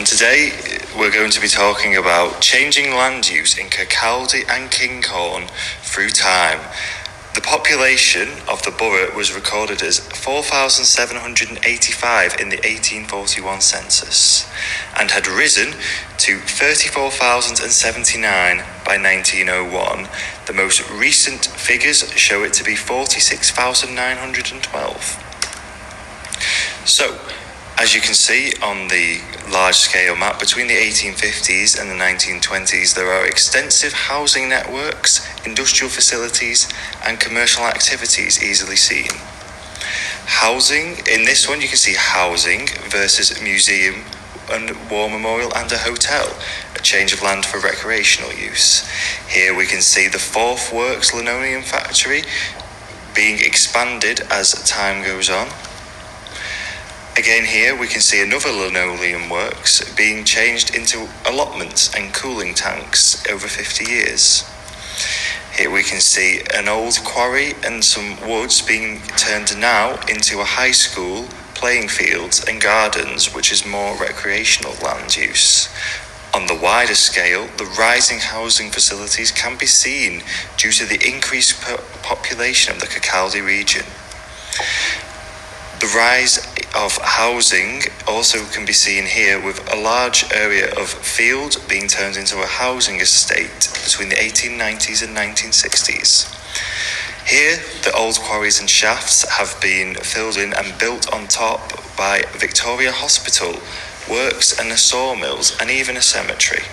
And today we're going to be talking about changing land use in Kirkcaldy and Kinghorn through time. The population of the borough was recorded as 4,785 in the 1841 census and had risen to 34,079 by 1901. The most recent figures show it to be 46,912. So, as you can see on the large-scale map, between the 1850s and the 1920s, there are extensive housing networks, industrial facilities, and commercial activities easily seen. Housing, in this one you can see housing versus museum and war memorial and a hotel, a change of land for recreational use. Here we can see the Fourth Works linoleum factory being expanded as time goes on. Again here we can see another linoleum works being changed into allotments and cooling tanks over 50 years. Here we can see an old quarry and some woods being turned now into a high school, playing fields and gardens, which is more recreational land use. On the wider scale, the rising housing facilities can be seen due to the increased population of the Kirkcaldy region. The rise of housing also can be seen here, with a large area of field being turned into a housing estate between the 1890s and 1960s. Here, the old quarries and shafts have been filled in and built on top by Victoria Hospital, works and the sawmills, and even a cemetery.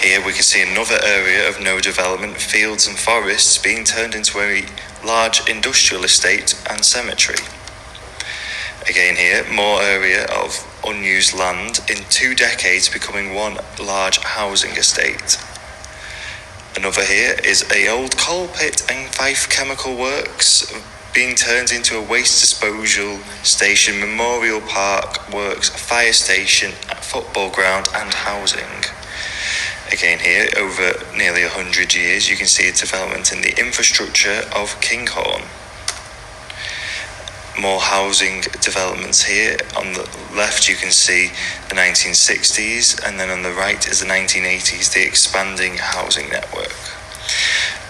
Here we can see another area of no development, fields and forests being turned into a large industrial estate and cemetery. Again here, more area of unused land in 2 decades becoming one large housing estate. Another here is a old coal pit and Fife Chemical Works being turned into a waste disposal station, memorial park, works, fire station, football ground and housing. Again here, over nearly 100 years, you can see a development in the infrastructure of Kinghorn. More housing developments here. On the left you can see the 1960s, and then on the right is the 1980s, the expanding housing network.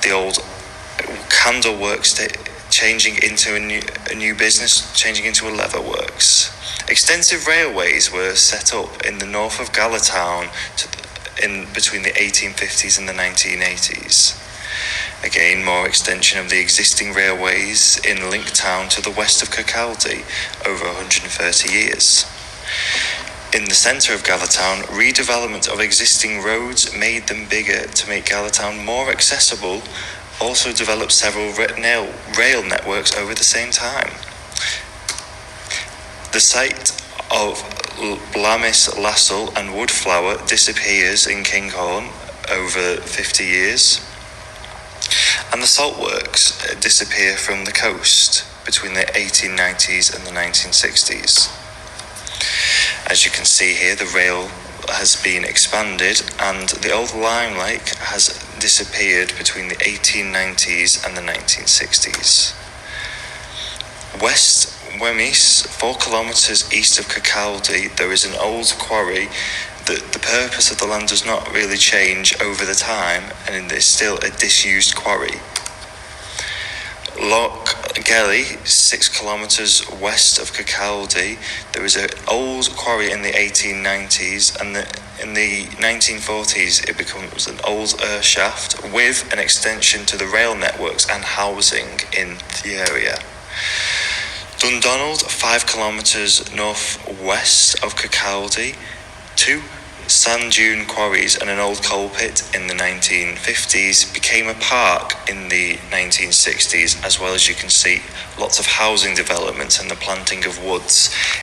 The old candle works changing into a new business, changing into a leather works. Extensive railways were set up in the north of Galatown in between the 1850s and the 1980s. Again, more extension of the existing railways in Linktown to the west of Kirkcaldy over 130 years. In the centre of Galatown, redevelopment of existing roads made them bigger to make Galatown more accessible. Also developed several rail networks over the same time. The site of Blamis, Lassell and Woodflower disappears in Kinghorn over 50 years. And the salt works disappear from the coast between the 1890s and the 1960s. As you can see here, the rail has been expanded and the old lime lake has disappeared between the 1890s and the 1960s. West Wemyss, 4 kilometres east of Kirkcaldy, there is an old quarry. The purpose of the land does not really change over the time, and there's still a disused quarry. Loch Gelly, 6 kilometres west of Kirkcaldy, there is an old quarry in the 1890s, and in the 1940s it becomes an old earth shaft with an extension to the rail networks and housing in the area. Dundonald, 5 kilometres northwest of Kirkcaldy, 2 sand dune quarries and an old coal pit in the 1950s became a park in the 1960s, as well as you can see lots of housing developments and the planting of woods